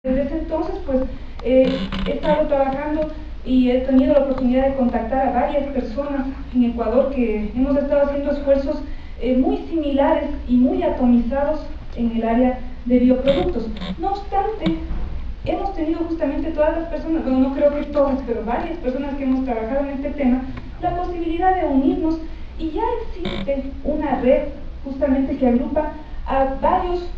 Desde ese entonces, pues, he estado trabajando y he tenido la oportunidad de contactar a varias personas en Ecuador que hemos estado haciendo esfuerzos muy similares y muy atomizados en el área de bioproductos. No obstante, hemos tenido justamente todas las personas, bueno, no creo que todas, pero varias personas que hemos trabajado en este tema, la posibilidad de unirnos, y ya existe una red justamente que agrupa a varios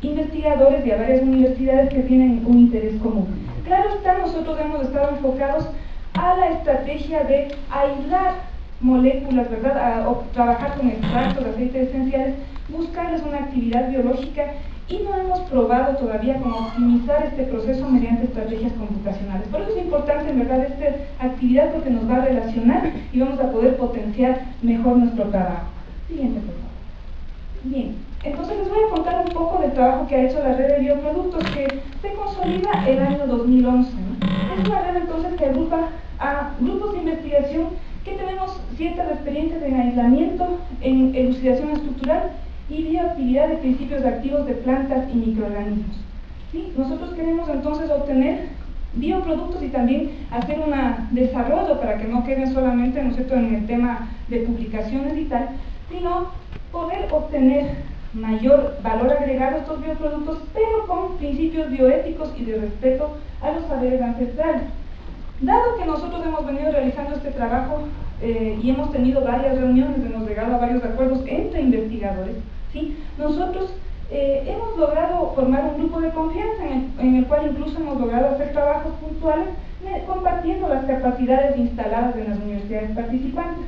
investigadores y a varias universidades que tienen un interés común. Claro está, nosotros hemos estado enfocados a la estrategia de aislar moléculas, ¿verdad? O trabajar con extractos de aceites esenciales, buscarles una actividad biológica, y no hemos probado todavía cómo optimizar este proceso mediante estrategias computacionales. Por eso es importante, en verdad, esta actividad, porque nos va a relacionar y vamos a poder potenciar mejor nuestro trabajo. Siguiente, por favor. Bien, entonces les voy a contar un poco del trabajo que ha hecho la red de bioproductos, que se consolida el año 2011. ¿No? Es una red entonces que agrupa a grupos de investigación que tenemos ciertas experiencias en aislamiento, en elucidación estructural y bioactividad de principios activos de plantas y microorganismos. ¿Sí? Nosotros queremos entonces obtener bioproductos y también hacer un desarrollo para que no queden solamente, ¿no es cierto?, en el tema de publicaciones y tal, sino poder obtener mayor valor agregado a estos bioproductos, pero con principios bioéticos y de respeto a los saberes ancestrales. Dado que nosotros hemos venido realizando este trabajo y hemos tenido varias reuniones, hemos llegado a varios acuerdos entre investigadores, ¿sí? Nosotros hemos logrado formar un grupo de confianza en el cual incluso hemos logrado hacer trabajos puntuales compartiendo las capacidades instaladas en las universidades participantes.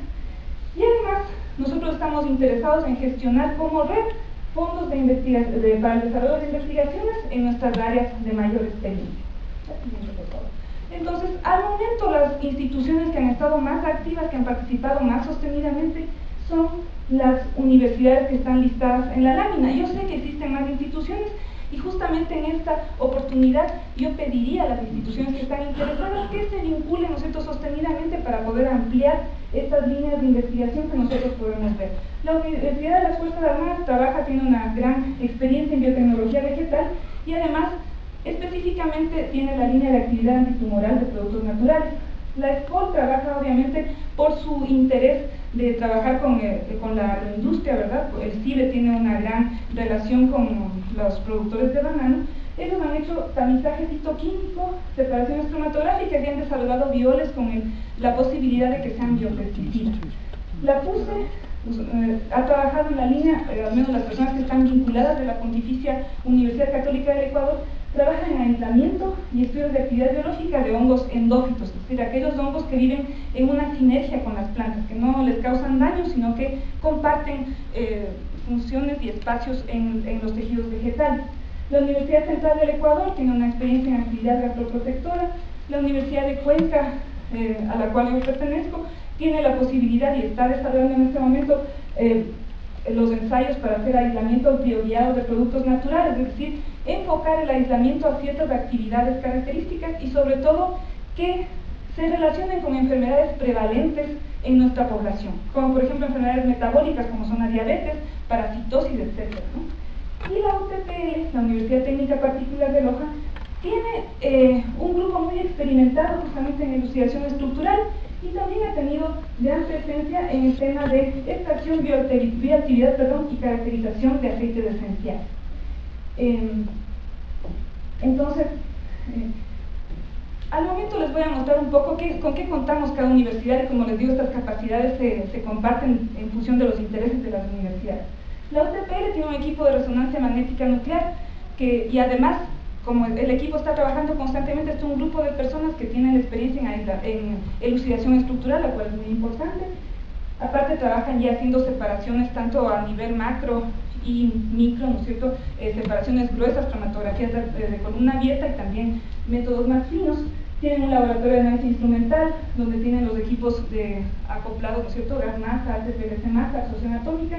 Y además, nosotros estamos interesados en gestionar como red fondos para el desarrollo de investigaciones en nuestras áreas de mayor experiencia. Entonces, al momento, las instituciones que han estado más activas, que han participado más sostenidamente, son las universidades que están listadas en la lámina. Yo sé que existen más instituciones, y justamente en esta oportunidad yo pediría a las instituciones que están interesadas que se vinculen, ¿no es cierto?, sostenidamente para poder ampliar estas líneas de investigación que nosotros podemos ver. La Universidad de las Fuerzas Armadas tiene una gran experiencia en biotecnología vegetal y además específicamente tiene la línea de actividad antitumoral de productos naturales. La ESCOL trabaja obviamente por su interés de trabajar con la industria, ¿verdad? El CIBE tiene una gran relación con los productores de banano. Ellos han hecho tamizaje fitoquímico, separaciones cromatográficas y han desarrollado violes con la posibilidad de que sean biopesticidas. La PUSE ha trabajado en la línea, al menos las personas que están vinculadas de la Pontificia Universidad Católica del Ecuador, trabajan en aislamiento y estudios de actividad biológica de hongos endófitos, es decir, aquellos hongos que viven en una sinergia con las plantas, que no les causan daño, sino que comparten funciones y espacios en los tejidos vegetales. La Universidad Central del Ecuador tiene una experiencia en actividad gastroprotectora. La Universidad de Cuenca, a la cual yo pertenezco, tiene la posibilidad y está desarrollando en este momento los ensayos para hacer aislamientos bioguiados de productos naturales, es decir, enfocar el aislamiento a ciertas actividades características y sobre todo que se relacionen con enfermedades prevalentes en nuestra población, como por ejemplo enfermedades metabólicas como son la diabetes, parasitosis, etc. ¿no? Y la UTPL, la Universidad Técnica Particular de Loja, tiene un grupo muy experimentado justamente en elucidación estructural y también ha tenido gran presencia en el tema de extracción, bioactividad y caracterización de aceites esenciales. Entonces, al momento les voy a mostrar un poco con qué contamos cada universidad y, como les digo, estas capacidades se comparten en función de los intereses de las universidades. La UTPL tiene un equipo de resonancia magnética nuclear y además, como el equipo está trabajando constantemente, es un grupo de personas que tienen experiencia en elucidación estructural, la cual es muy importante. Aparte trabajan ya haciendo separaciones tanto a nivel macro y micro, ¿no es cierto?, separaciones gruesas, cromatografías de columna abierta y también métodos más finos. Tienen un laboratorio de análisis instrumental donde tienen los equipos acoplados, ¿no es cierto?, gas masa, HPLC masa, absorción atómica,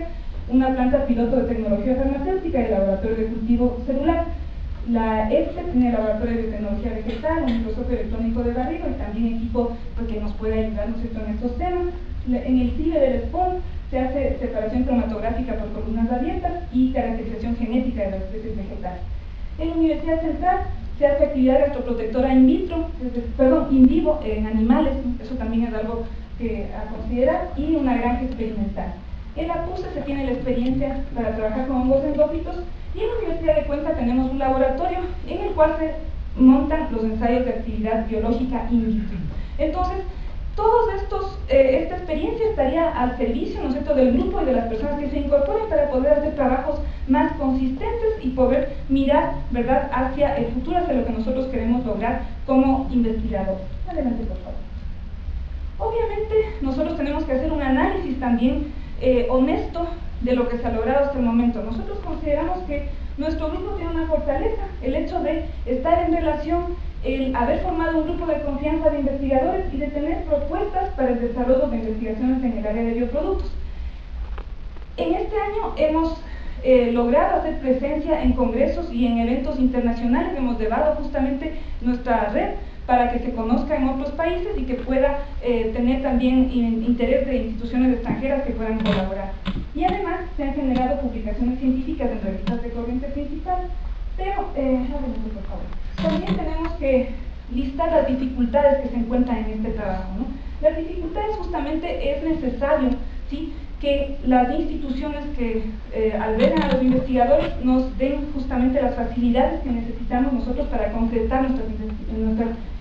una planta piloto de tecnología farmacéutica y el laboratorio de cultivo celular. La ESTE tiene el laboratorio de biotecnología vegetal, un microscopio electrónico de barrido y también equipo que nos puede ayudar, ¿no es cierto?, en estos temas. En el CIBE del SPON se hace separación cromatográfica por columnas abiertas y caracterización genética de las especies vegetales. En la Universidad Central se hace actividad gastroprotectora in vitro, in vivo en animales, eso también es algo a considerar, y una granja experimental. En la PUSE se tiene la experiencia para trabajar con hongos endófitos, y en la Universidad de Cuenca tenemos un laboratorio en el cual se montan los ensayos de actividad biológica in vitro. Entonces, todos esta experiencia estaría al servicio, ¿no es cierto?, del grupo y de las personas que se incorporen para poder hacer trabajos más consistentes y poder mirar, ¿verdad?, hacia el futuro, hacia lo que nosotros queremos lograr como investigadores. Adelante, por favor. Obviamente, nosotros tenemos que hacer un análisis también honesto de lo que se ha logrado hasta el momento. Nosotros consideramos que nuestro grupo tiene una fortaleza, el hecho de estar en relación, el haber formado un grupo de confianza de investigadores y de tener propuestas para el desarrollo de investigaciones en el área de bioproductos. En este año hemos logrado hacer presencia en congresos y en eventos internacionales, hemos llevado justamente nuestra red para que se conozca en otros países y que pueda tener también interés de instituciones extranjeras que puedan colaborar. Y además se han generado publicaciones científicas en revistas de corriente principal, pero, por favor, también tenemos que listar las dificultades que se encuentran en este trabajo, ¿no? Las dificultades justamente es necesario, ¿sí?, que las instituciones que albergan a los investigadores nos den justamente las facilidades que necesitamos nosotros para concretar nuestras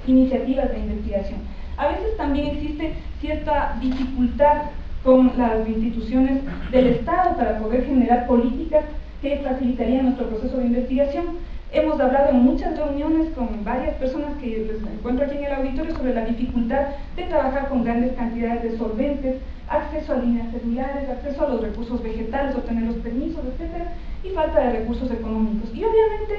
iniciativas de investigación. A veces también existe cierta dificultad con las instituciones del Estado para poder generar políticas que facilitarían nuestro proceso de investigación. Hemos hablado en muchas reuniones con varias personas que les encuentro aquí en el auditorio sobre la dificultad de trabajar con grandes cantidades de solventes, acceso a líneas celulares, acceso a los recursos vegetales, obtener los permisos, etc., y falta de recursos económicos. Y obviamente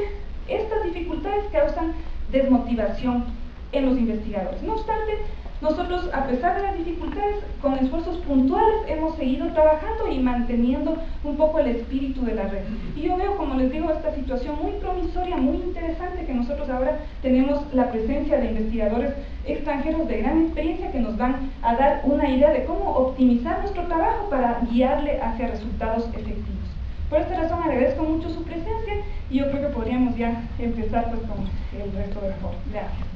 estas dificultades causan desmotivación en los investigadores. No obstante, nosotros, a pesar de las dificultades, con esfuerzos puntuales hemos seguido trabajando y manteniendo un poco el espíritu de la red. Y yo veo, como les digo, esta situación muy promisoria, muy interesante, que nosotros ahora tenemos la presencia de investigadores extranjeros de gran experiencia que nos van a dar una idea de cómo optimizar nuestro trabajo para guiarle hacia resultados efectivos. Por esta razón agradezco mucho su presencia y yo creo que podríamos ya empezar pues con el resto del foro. Gracias.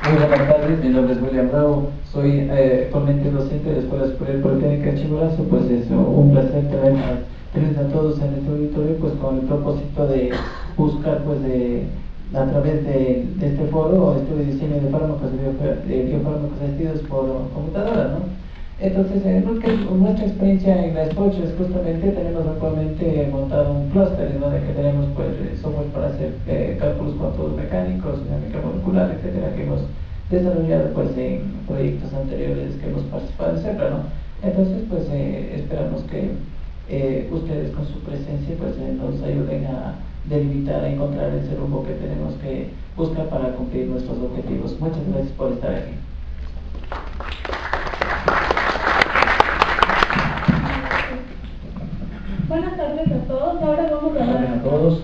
Muy buenas tardes, mi nombre es William Bravo, soy actualmente docente de la Escuela Superior Politécnica de Chimborazo. Pues es un placer tenerles a todos en este auditorio, pues con el propósito de buscar, pues a través de este foro, estudio de diseño de fármacos, de biofármacos asistidos por computadora, ¿no? Entonces, nuestra experiencia en la SPOCH es justamente, tenemos actualmente montado un clúster en donde tenemos pues software para hacer cálculos cuánticos mecánicos, dinámica molecular, etcétera, que hemos desarrollado pues en proyectos anteriores que hemos participado, etcétera, ¿no? Entonces, pues esperamos que ustedes con su presencia pues nos ayuden a delimitar, a encontrar ese rumbo que tenemos que buscar para cumplir nuestros objetivos. Muchas gracias por estar aquí. Buenas tardes a todos. Ahora vamos a Buenas tardes a todos.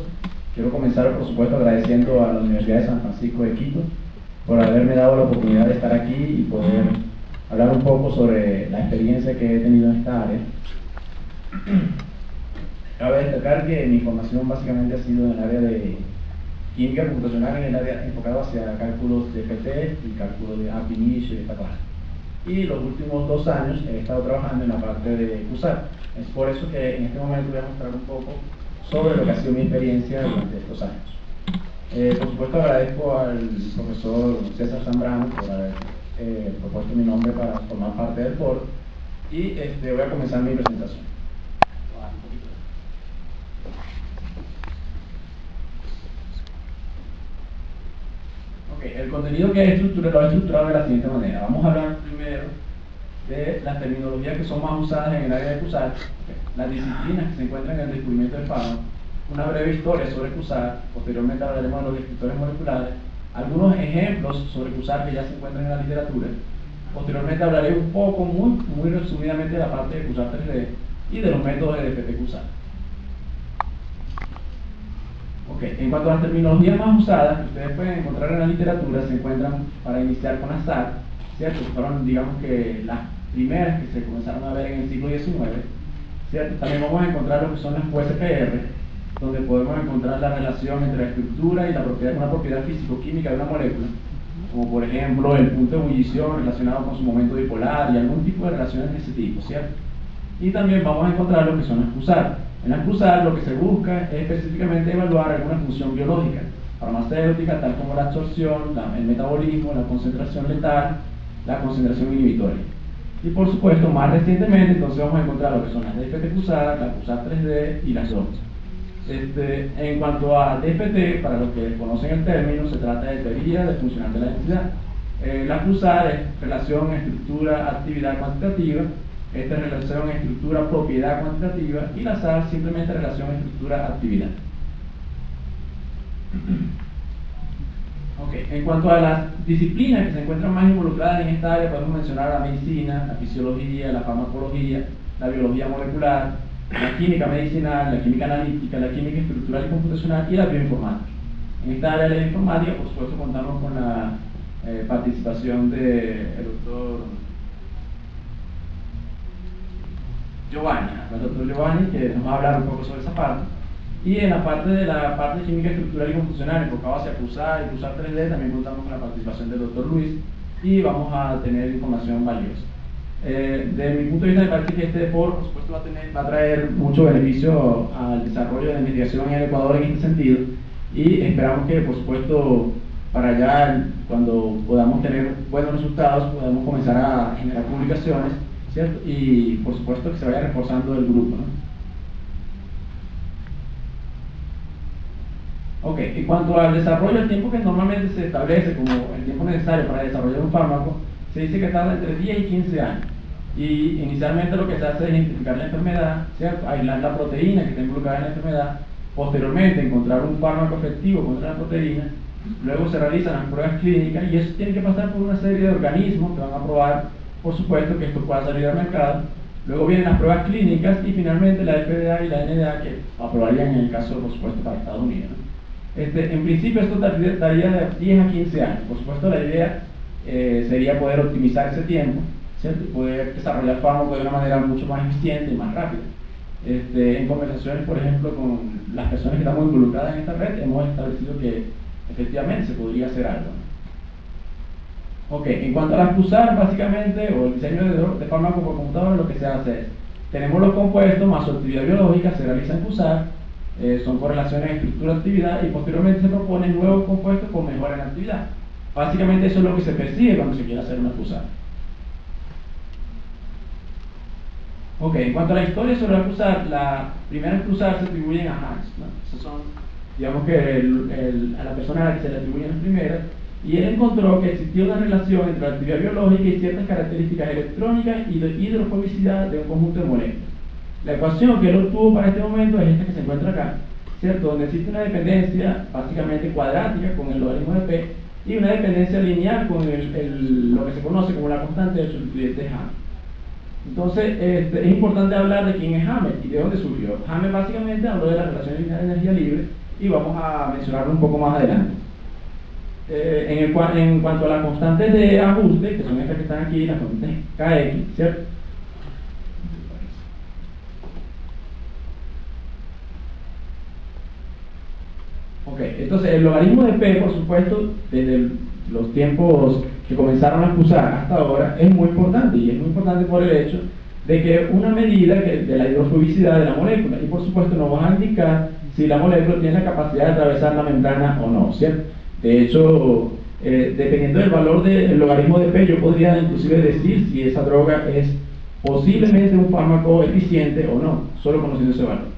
Quiero comenzar, por supuesto, agradeciendo a la Universidad de San Francisco de Quito por haberme dado la oportunidad de estar aquí y poder hablar un poco sobre la experiencia que he tenido en esta área. Cabe destacar que mi formación básicamente ha sido en el área de química computacional, en el área enfocado hacia cálculos de FT y cálculos de ab initio y esta clase. Y los últimos 2 años he estado trabajando en la parte de QSAT. Es por eso que en este momento voy a mostrar un poco sobre lo que ha sido mi experiencia durante estos años. Por supuesto, agradezco al profesor César Zambrano por haber propuesto mi nombre para formar parte del foro, y voy a comenzar mi presentación. El contenido que lo he estructurado de la siguiente manera. Vamos a hablar primero de las terminologías que son más usadas en el área de QSAT, las disciplinas que se encuentran en el descubrimiento del fármaco, una breve historia sobre QSAT, posteriormente hablaremos de los descriptores moleculares, algunos ejemplos sobre QSAT que ya se encuentran en la literatura, posteriormente hablaré un poco, muy resumidamente, de la parte de QSAT 3D y de los métodos de DFT-QSAT. En cuanto a las terminologías más usadas que ustedes pueden encontrar en la literatura, se encuentran, para iniciar, con las SAT, ¿cierto? Fueron, digamos que, las primeras que se comenzaron a ver en el siglo XIX. ¿cierto? También vamos a encontrar lo que son las USPR, donde podemos encontrar la relación entre la estructura y la propiedad, una propiedad físico-química de una molécula, como por ejemplo el punto de ebullición relacionado con su momento dipolar y algún tipo de relaciones de ese tipo, ¿cierto? Y también vamos a encontrar lo que son las QSAR. En las QSAR lo que se busca es específicamente evaluar alguna función biológica, farmacéutica, tal como la absorción, el metabolismo, la concentración letal, la concentración inhibitoria. Y por supuesto, más recientemente, entonces vamos a encontrar lo que son las DFT QSAR, la QSAR 3D y las DOMS. En cuanto a DFT, para los que desconocen el término, se trata de teoría de funcional de la densidad. La QSAR es relación estructura-actividad cuantitativa, esta es relación estructura-propiedad cuantitativa, y la SAR simplemente relación estructura-actividad. Okay. En cuanto a las disciplinas que se encuentran más involucradas en esta área, podemos mencionar la medicina, la fisiología, la farmacología, la biología molecular, la química medicinal, la química analítica, la química estructural y computacional y la bioinformática. En esta área de la bioinformática, por supuesto, contamos con la participación del doctor Giovanni, que nos va a hablar un poco sobre esa parte. Y en la parte de química estructural y computacional, enfocado hacia QSAR y QSAR 3D, también contamos con la participación del doctor Luis y vamos a tener información valiosa. De mi punto de vista, me parece que este foro, por supuesto, va a traer mucho beneficio al desarrollo de la investigación en el Ecuador en este sentido, y esperamos que, por supuesto, para allá, cuando podamos tener buenos resultados, podamos comenzar a generar publicaciones, ¿cierto? Y, por supuesto, que se vaya reforzando el grupo, ¿no? Ok, en cuanto al desarrollo, el tiempo que normalmente se establece como el tiempo necesario para desarrollar un fármaco, se dice que tarda entre 10 y 15 años. Y inicialmente lo que se hace es identificar la enfermedad, ¿cierto? Aislar la proteína que está involucrada en la enfermedad, posteriormente encontrar un fármaco efectivo contra la proteína, luego se realizan las pruebas clínicas y eso tiene que pasar por una serie de organismos que van a probar, por supuesto, que esto pueda salir al mercado. Luego vienen las pruebas clínicas y finalmente la FDA y la NDA, que aprobarían en el caso, por supuesto, para Estados Unidos, ¿no? En principio esto daría de 10 a 15 años. Por supuesto, la idea sería poder optimizar ese tiempo, ¿cierto? Poder desarrollar fármacos de una manera mucho más eficiente y más rápida. En conversaciones, por ejemplo, con las personas que estamos involucradas en esta red, hemos establecido que efectivamente se podría hacer algo. Ok, en cuanto a las QSAR, básicamente, o el diseño de fármacos por computadora, lo que se hace es, tenemos los compuestos más su actividad biológica, se realizan QSAR, son correlaciones de estructura-actividad, y posteriormente se proponen nuevos compuestos con mejora en actividad. Básicamente eso es lo que se persigue cuando se quiere hacer una QSAR. Ok, en cuanto a la historia sobre la QSAR, la primera QSAR se atribuyen a Hans, ¿no? Esos son, digamos que a la persona a la que se le atribuyen las primeras, y él encontró que existía una relación entre la actividad biológica y ciertas características electrónicas y de hidrofobicidad de un conjunto de moléculas. La ecuación que él obtuvo para este momento es esta que se encuentra acá, ¿cierto? Donde existe una dependencia básicamente cuadrática con el logaritmo de P y una dependencia lineal con lo que se conoce como la constante de substituyente de Hammett. Entonces, es importante hablar de quién es Hammett y de dónde surgió. Hammett básicamente habló de la relación lineal de energía libre y vamos a mencionarlo un poco más adelante. En cuanto a las constantes de ajuste, que son estas que están aquí, las constantes KX, ¿cierto? Ok, entonces el logaritmo de P, por supuesto, desde los tiempos que comenzaron a usar hasta ahora, es muy importante, y es muy importante por el hecho de que una medida de la hidrofobicidad de la molécula, y por supuesto nos va a indicar si la molécula tiene la capacidad de atravesar la membrana o no, ¿cierto? De hecho, dependiendo del valor del logaritmo de P, yo podría inclusive decir si esa droga es posiblemente un fármaco eficiente o no, solo conociendo ese valor.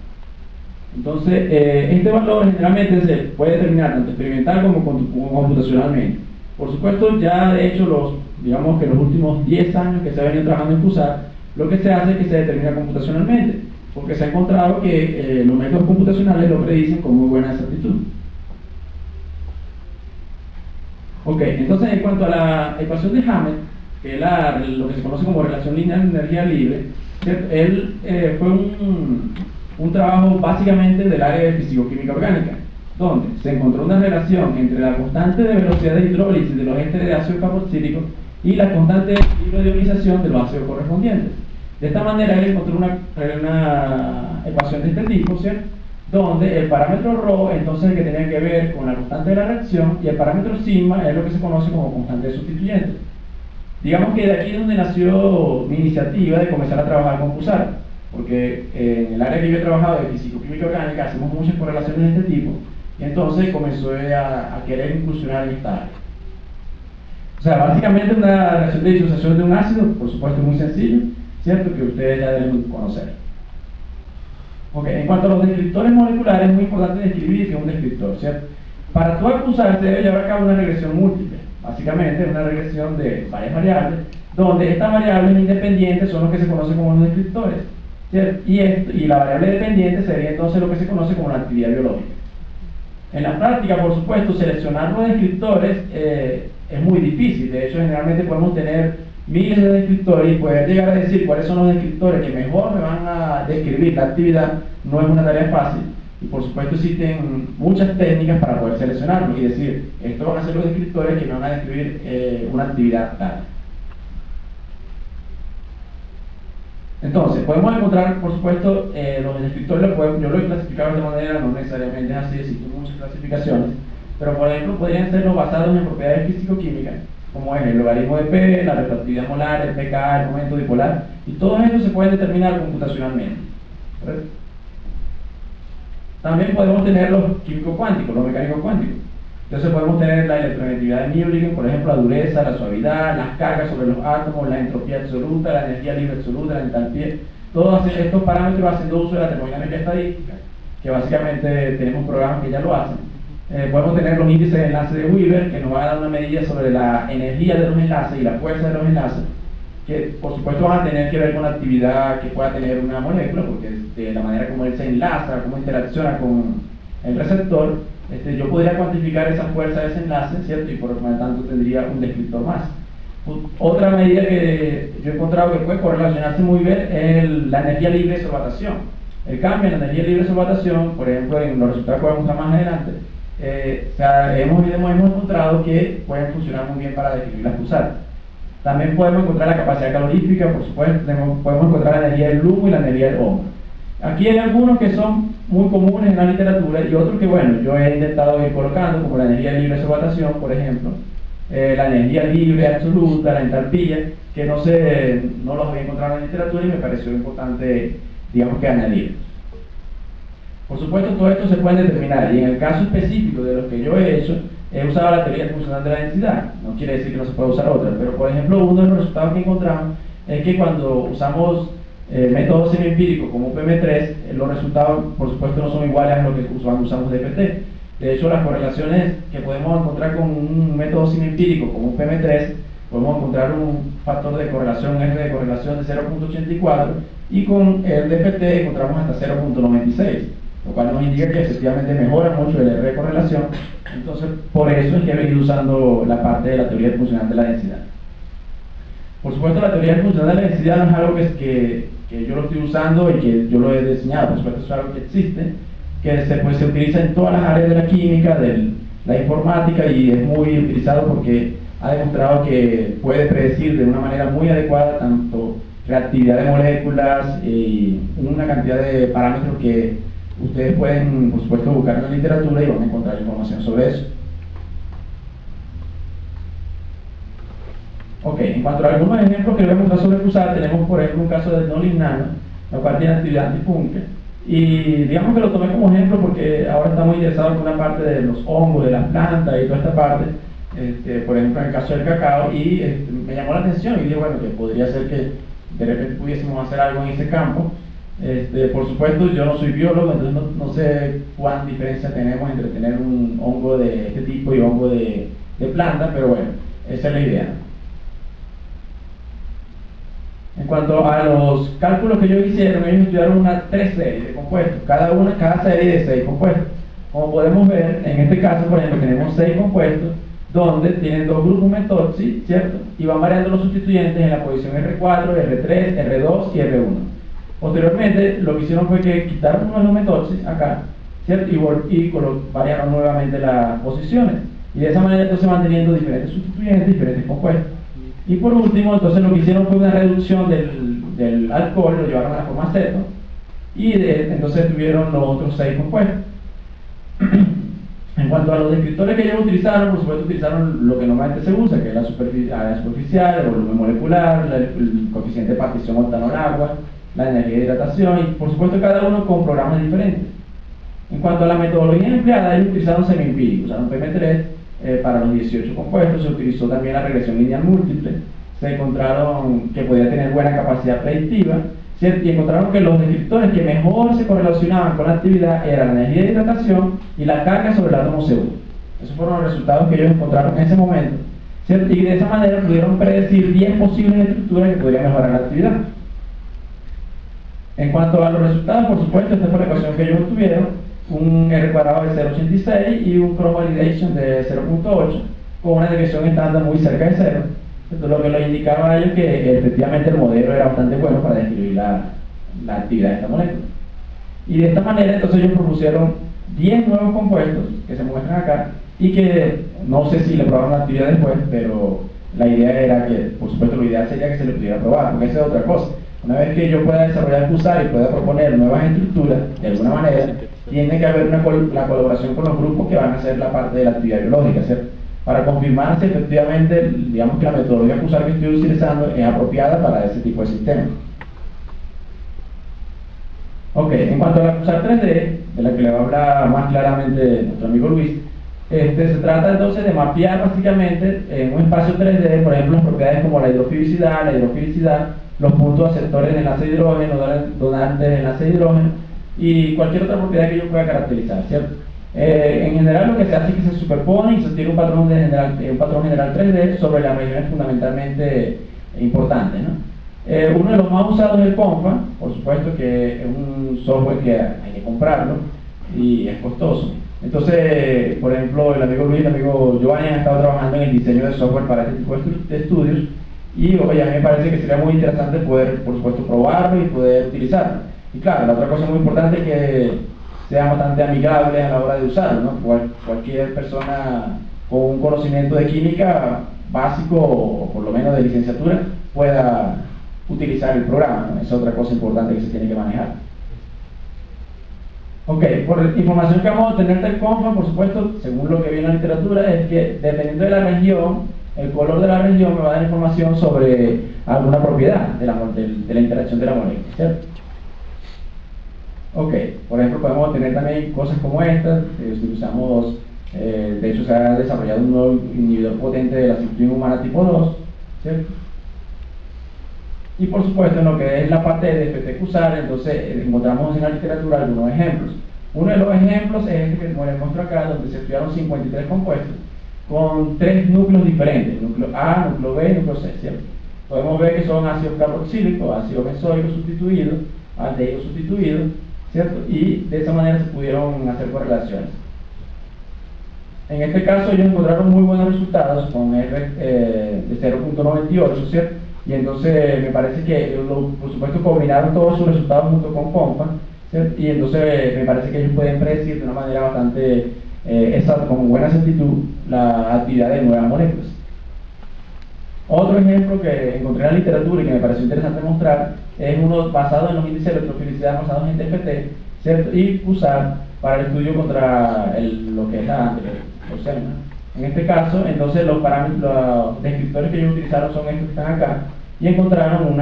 Entonces, este valor generalmente se puede determinar tanto experimental como computacionalmente. Por supuesto, ya de hecho, digamos que los últimos 10 años que se ha venido trabajando en QSAR, lo que se hace es que se determina computacionalmente, porque se ha encontrado que los métodos computacionales lo predicen con muy buena exactitud. Ok, entonces en cuanto a la ecuación de Hammett, que es lo que se conoce como relación lineal de energía libre, ¿cierto? Él fue un trabajo básicamente del área de fisicoquímica orgánica, donde se encontró una relación entre la constante de velocidad de hidrólisis de los ésteres de ácido carboxílico y la constante de hidrodionización de los ácidos correspondientes. De esta manera él encontró una ecuación de este tipo, ¿cierto? Donde el parámetro ρ entonces es el que tenía que ver con la constante de la reacción y el parámetro sigma es lo que se conoce como constante de sustituyente. Digamos que de aquí es donde nació mi iniciativa de comenzar a trabajar con pulsar, porque en el área que yo he trabajado de físico-química orgánica hacemos muchas correlaciones de este tipo y entonces comenzó a querer incursionar en esta área. O sea, básicamente una reacción de disociación de un ácido, por supuesto muy sencillo, ¿cierto? Que ustedes ya deben conocer. Okay. En cuanto a los descriptores moleculares, es muy importante describir que es un descriptor, ¿cierto? Para tú acusar se debe llevar a cabo una regresión múltiple. Básicamente es una regresión de varias variables, donde estas variables independientes son los que se conocen como los descriptores, ¿cierto? Y la variable dependiente sería entonces lo que se conoce como la actividad biológica. En la práctica, por supuesto, seleccionar los descriptores es muy difícil. De hecho, generalmente podemos tener miles de descriptores y poder llegar a decir cuáles son los descriptores que mejor me van a describir la actividad no es una tarea fácil. Y por supuesto existen muchas técnicas para poder seleccionarlos y decir, estos van a ser los descriptores que me van a describir una actividad tal. Entonces, podemos encontrar, por supuesto, los descriptores, yo lo he clasificado de esta manera, no necesariamente es así, existen muchas clasificaciones, pero por ejemplo podrían ser los basados en propiedades físico-químicas, como es el logaritmo de P, la refractividad molar, el pKa, el momento dipolar, y todos estos se pueden determinar computacionalmente. ¿Correcto? También podemos tener los químicos cuánticos, los mecánicos cuánticos. Entonces podemos tener la electronegatividad de Newton, por ejemplo, la dureza, la suavidad, las cargas sobre los átomos, la entropía absoluta, la energía libre absoluta, la entalpía. Todos estos parámetros haciendo uso de la termodinámica estadística, que básicamente tenemos programas que ya lo hacen. Podemos tener los índices de enlace de Weber, que nos van a dar una medida sobre la energía de los enlaces y la fuerza de los enlaces, que por supuesto van a tener que ver con la actividad que pueda tener una molécula, porque de la manera como él se enlaza, cómo interacciona con el receptor, yo podría cuantificar esa fuerza de ese enlace, ¿cierto? Y por lo tanto tendría un descriptor más. Otra medida que yo he encontrado que puede correlacionarse muy bien es la energía libre de solvatación. El cambio en la energía libre de solvatación, por ejemplo, en los resultados que vamos a mostrar más adelante, hemos encontrado que pueden funcionar muy bien para describir las pulsares. También podemos encontrar la capacidad calorífica, por supuesto, podemos encontrar la energía del humo y la energía del Ohm. Aquí hay algunos que son muy comunes en la literatura y otros que, bueno, yo he intentado ir colocando, como la energía libre de solvatación, por ejemplo, la energía libre absoluta, la entalpía, que no los había encontrado en la literatura y me pareció importante, digamos que añadir. Por supuesto, todo esto se puede determinar y en el caso específico de lo que yo he hecho, he usado la teoría funcional de la densidad. No quiere decir que no se pueda usar otra, pero por ejemplo, uno de los resultados que encontramos es que cuando usamos métodos semiempíricos como PM3, los resultados por supuesto no son iguales a los que usamos DPT. De hecho, las correlaciones que podemos encontrar con un método semiempírico como un PM3, podemos encontrar un factor de correlación, R de correlación de 0.84 y con el DPT encontramos hasta 0.96, lo cual nos indica que efectivamente mejora mucho el R de correlación. Entonces, por eso es que he venido usando la parte de la teoría funcional de la densidad. Por supuesto, la teoría funcional de la densidad no es algo que yo lo estoy usando y que yo lo he diseñado, por supuesto es algo que existe, que se utiliza en todas las áreas de la química, de la informática, y es muy utilizado porque ha demostrado que puede predecir de una manera muy adecuada tanto reactividad de moléculas y una cantidad de parámetros que ustedes pueden, por supuesto, buscar en la literatura y van a encontrar información sobre eso. Ok, en cuanto a algunos ejemplos que voy a mostrar sobre pulsar, tenemos por ejemplo un caso del nolignano, la cual tiene actividad antifunke. Y digamos que lo tomé como ejemplo porque ahora estamos interesados en una parte de los hongos, de las plantas y toda esta parte, por ejemplo en el caso del cacao, y me llamó la atención y dije, bueno, que podría ser que de repente pudiésemos hacer algo en ese campo. Por supuesto, yo no soy biólogo, entonces no sé cuán diferencia tenemos entre tener un hongo de este tipo y hongo de planta, pero bueno, esa es la idea. En cuanto a los cálculos que ellos hicieron, ellos estudiaron 3 series de compuestos, cada serie de 6 compuestos. Como podemos ver, en este caso, por ejemplo, tenemos 6 compuestos, donde tienen 2 grupos metoxi, ¿cierto? Y van variando los sustituyentes en la posición R4, R3, R2 y R1. Posteriormente, lo que hicieron fue que quitaron uno de los metoxis acá, ¿cierto? Y variaron nuevamente las posiciones. Y de esa manera entonces manteniendo diferentes sustituyentes, diferentes compuestos. Y por último, entonces lo que hicieron fue una reducción del alcohol lo llevaron a la forma aceto, y entonces tuvieron los otros 6 compuestos. En cuanto a los descriptores que ellos utilizaron, por supuesto utilizaron lo que normalmente se usa, que es la área superficial, el volumen molecular, el coeficiente de partición octanol-agua, la energía de hidratación, y por supuesto cada uno con programas diferentes. En cuanto a la metodología empleada, ellos utilizaron semi-empírico, usaron PM3 para los 18 compuestos, se utilizó también la regresión lineal múltiple, se encontraron que podía tener buena capacidad predictiva, ¿cierto? Y encontraron que los descriptores que mejor se correlacionaban con la actividad eran la energía de hidratación y la carga sobre el átomo seguro. Esos fueron los resultados que ellos encontraron en ese momento, ¿cierto? Y de esa manera pudieron predecir 10 posibles estructuras que podrían mejorar la actividad. En cuanto a los resultados, por supuesto, esta fue la ecuación que ellos obtuvieron: un R cuadrado de 0,86 y un cross validation de 0,8 con una desviación estándar muy cerca de 0. Entonces, lo que les indicaba a ellos que efectivamente el modelo era bastante bueno para describir la actividad de esta molécula. Y de esta manera, entonces ellos propusieron 10 nuevos compuestos que se muestran acá y que no sé si le probaron la actividad después, pero la idea era que, por supuesto, lo ideal sería que se le pudiera probar, porque esa es otra cosa. Una vez que yo pueda desarrollar QSAR y pueda proponer nuevas estructuras, de alguna manera, tiene que haber la colaboración con los grupos que van a hacer la parte de la actividad biológica, ¿cierto? Para confirmar si efectivamente, digamos que la metodología QSAR que estoy utilizando es apropiada para ese tipo de sistemas. Ok, en cuanto a la QSAR 3D, de la que le va a hablar más claramente nuestro amigo Luis, se trata entonces de mapear básicamente en un espacio 3D, por ejemplo, las propiedades como la hidrofilicidad, los puntos aceptores de enlace de hidrógeno, donantes de enlace de hidrógeno y cualquier otra propiedad que yo pueda caracterizar, ¿cierto? En general lo que se hace es que se superpone y se tiene un patrón general 3D sobre las regiones fundamentalmente importantes, ¿no? Uno de los más usados es el CONFA, por supuesto que es un software que hay que comprarlo y es costoso. Entonces, por ejemplo, el amigo Luis y el amigo Giovanni han estado trabajando en el diseño de software para este tipo de estudios y oye, a mí me parece que sería muy interesante poder, por supuesto, probarlo y poder utilizarlo. Y claro, la otra cosa muy importante es que sea bastante amigable a la hora de usarlo, ¿no? Cualquier persona con un conocimiento de química básico o por lo menos de licenciatura pueda utilizar el programa, ¿no? Esa es otra cosa importante que se tiene que manejar. Ok, por la información que vamos a obtener del CONFA, por supuesto, según lo que viene en la literatura, es que dependiendo de la región, el color de la región me va a dar información sobre alguna propiedad de la interacción de la molécula, ¿cierto? Ok, por ejemplo, podemos obtener también cosas como estas. Utilizamos, de hecho, se ha desarrollado un nuevo inhibidor potente de la ciclina humana tipo 2, ¿cierto? Y por supuesto, en lo que es la parte de FT-QSAR, entonces encontramos en la literatura algunos ejemplos. Uno de los ejemplos es este que les muestro acá, donde se estudiaron 53 compuestos con 3 núcleos diferentes: núcleo A, núcleo B y núcleo C, ¿cierto? Podemos ver que son ácido carboxílico, ácido benzoico sustituido, aldehído sustituido, ¿cierto? Y de esa manera se pudieron hacer correlaciones. En este caso ellos encontraron muy buenos resultados con R de 0,98, ¿cierto? Y entonces me parece que, por supuesto, combinaron todos sus resultados junto con CONFA, ¿cierto? Y entonces me parece que ellos pueden predecir de una manera bastante exacta, con buena exactitud, la actividad de nuevas moléculas. Otro ejemplo que encontré en la literatura y que me pareció interesante mostrar es uno basado en los índices de electrofilicidad basados en TFT, ¿cierto? Y usar para el estudio contra lo que es la leucemia. En este caso, entonces los descriptores que ellos utilizaron son estos que están acá y encontraron un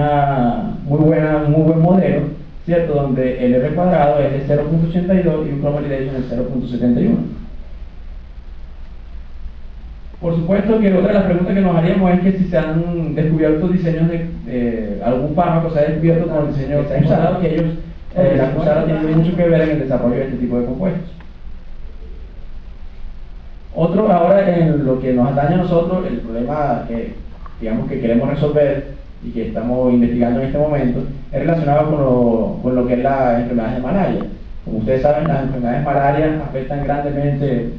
muy buen modelo, ¿cierto? Donde el R cuadrado es de 0,82 y un cross validation de 0,71. Por supuesto que otra de las preguntas que nos haríamos es que si se han descubierto diseños de algún fármaco se ha descubierto con el diseño que se ha usado, que ellos, la QSAR tiene mucho que ver en el desarrollo de este tipo de compuestos. Otro, ahora en lo que nos atañe a nosotros, el problema que digamos que queremos resolver y que estamos investigando en este momento, es relacionado con lo que es las enfermedades de malaria. Como ustedes saben, las enfermedades malarias afectan grandemente,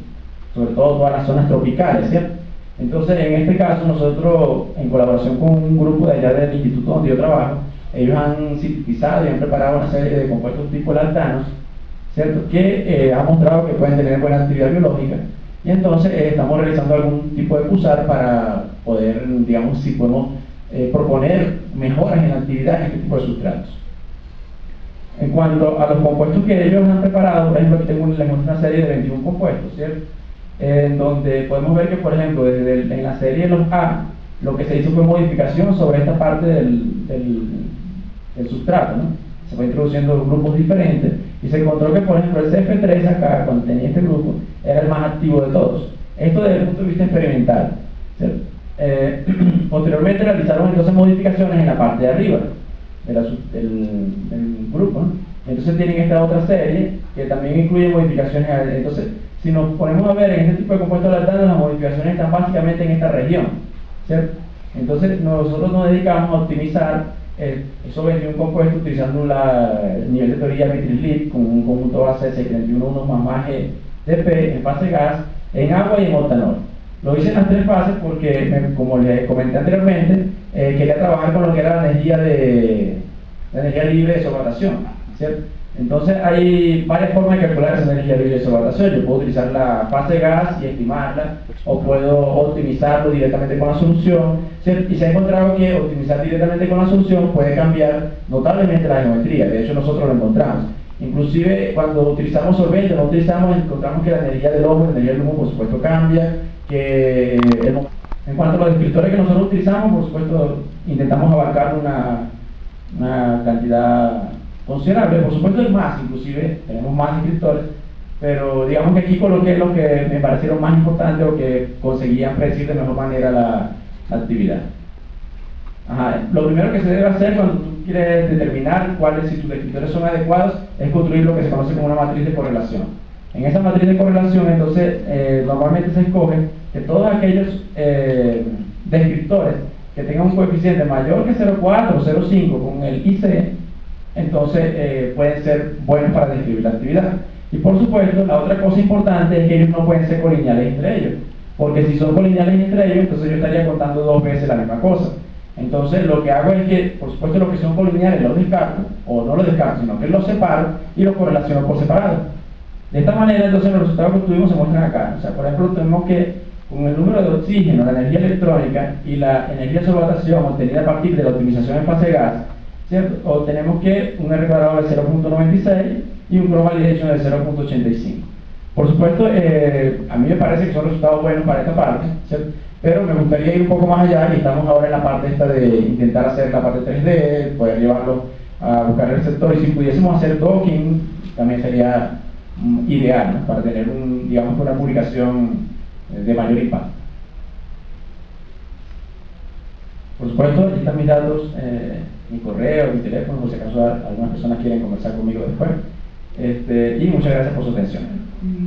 sobre todo todas las zonas tropicales, ¿cierto? Entonces, en este caso, nosotros, en colaboración con un grupo de allá del instituto donde yo trabajo, ellos han sintetizado y han preparado una serie de compuestos tipo lactanos, ¿cierto? Que han mostrado que pueden tener buena actividad biológica. Y entonces estamos realizando algún tipo de QSAR para poder, digamos, si podemos proponer mejoras en la actividad en este tipo de sustratos. En cuanto a los compuestos que ellos han preparado, por ejemplo, aquí les muestro una serie de 21 compuestos, ¿cierto? En donde podemos ver que, por ejemplo, en la serie de los A, lo que se hizo fue modificación sobre esta parte del sustrato, ¿no? Se fue introduciendo grupos diferentes y se encontró que, por ejemplo, el CF3 acá, cuando tenía este grupo, era el más activo de todos. Esto desde el punto de vista experimental, ¿cierto? Posteriormente realizaron entonces modificaciones en la parte de arriba del grupo, ¿no? Entonces tienen esta otra serie que también incluye modificaciones. Entonces, si nos ponemos a ver en este tipo de compuestos lactanos, las modificaciones están básicamente en esta región, ¿cierto? Entonces nosotros nos dedicamos a optimizar esos 21 compuestos utilizando el nivel de teoría Mitris-Lead con un conjunto base de 631 más G de P en fase gas, en agua y en octanol. Lo hice en las tres fases porque, como les comenté anteriormente, quería trabajar con lo que era la energía libre de solvatación, ¿cierto? Entonces hay varias formas de calcular esa energía libre de solvatación. Yo puedo utilizar la fase gas y estimarla, o puedo optimizarlo directamente con la solución, ¿cierto? Y se ha encontrado que optimizar directamente con la solución puede cambiar notablemente la geometría. De hecho, nosotros lo encontramos. Inclusive cuando utilizamos solvente, encontramos que la energía del humo, la energía del humo, por supuesto, cambia. En cuanto a los descriptores que nosotros utilizamos, por supuesto, intentamos abarcar una cantidad considerable. Por supuesto hay más, inclusive tenemos más descriptores, pero digamos que aquí coloqué los que me parecieron más importantes o que conseguían predecir de mejor manera la actividad. Lo primero que se debe hacer cuando tú quieres determinar si tus descriptores son adecuados es construir lo que se conoce como una matriz de correlación. En esa matriz de correlación, entonces, normalmente se escoge que todos aquellos descriptores que tengan un coeficiente mayor que 0,4 o 0,5 con el IC, entonces pueden ser buenos para describir la actividad. Y por supuesto, la otra cosa importante es que ellos no pueden ser colineales entre ellos, porque si son colineales entre ellos, entonces yo estaría contando dos veces la misma cosa. Entonces lo que hago es que, por supuesto, los que son colineales los descarto, o no los descarto, sino que los separo y los correlaciono por separado. De esta manera, entonces, los resultados que obtuvimos se muestran acá. O sea, por ejemplo, tenemos que con el número de oxígeno, la energía electrónica y la energía de solvatación obtenida a partir de la optimización en fase gas, ¿cierto? Obtenemos que un R cuadrado de 0.96 y un Cross Validation de 0.85. Por supuesto, a mí me parece que son resultados buenos para esta parte, ¿cierto? Pero me gustaría ir un poco más allá y estamos ahora en la parte esta de intentar hacer la parte 3D, poder llevarlo a buscar el receptor, y si pudiésemos hacer docking también sería ideal, ¿no? Para tener digamos, una publicación de mayor impacto. Por supuesto, aquí están mis datos, mi correo, mi teléfono, por si acaso algunas personas quieren conversar conmigo después. Y muchas gracias por su atención.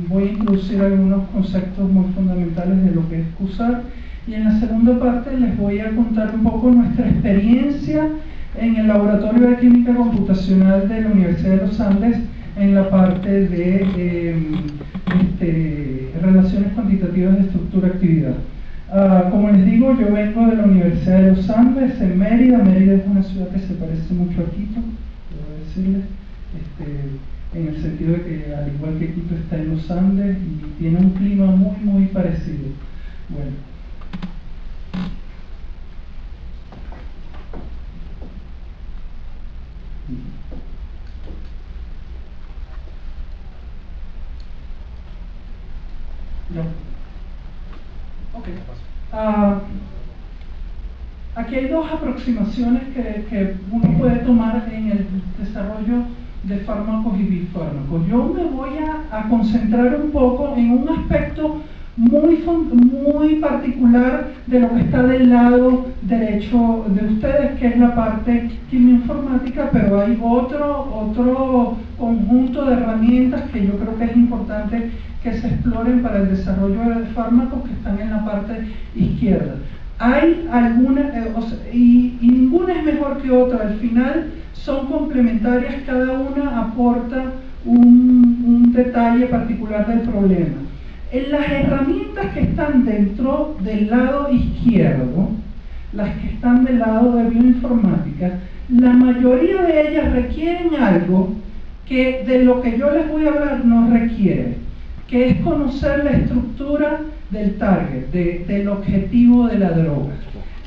Voy a introducir algunos conceptos muy fundamentales de lo que es QSAR, y en la segunda parte les voy a contar un poco nuestra experiencia en el Laboratorio de Química Computacional de la Universidad de los Andes en la parte de relaciones cuantitativas de estructura-actividad. Como les digo, yo vengo de la Universidad de los Andes en Mérida. Mérida es una ciudad que se parece mucho a Quito, debo decirles, en el sentido de que al igual que Quito está en los Andes y tiene un clima muy muy parecido. Bueno. No. Okay. Aquí hay dos aproximaciones que uno puede tomar en el desarrollo de fármacos y bifármacos. Yo me voy a concentrar un poco en un aspecto muy particular de lo que está del lado derecho de ustedes, que es la parte quimioinformática, pero hay otro conjunto de herramientas que yo creo que es importante que se exploren para el desarrollo de fármacos, que están en la parte izquierda. Hay algunas, y ninguna es mejor que otra, al final son complementarias, cada una aporta un detalle particular del problema. En las herramientas que están dentro del lado izquierdo, las que están del lado de bioinformática, la mayoría de ellas requieren algo que de lo que yo les voy a hablar no requiere, que es conocer la estructura del target, del objetivo de la droga.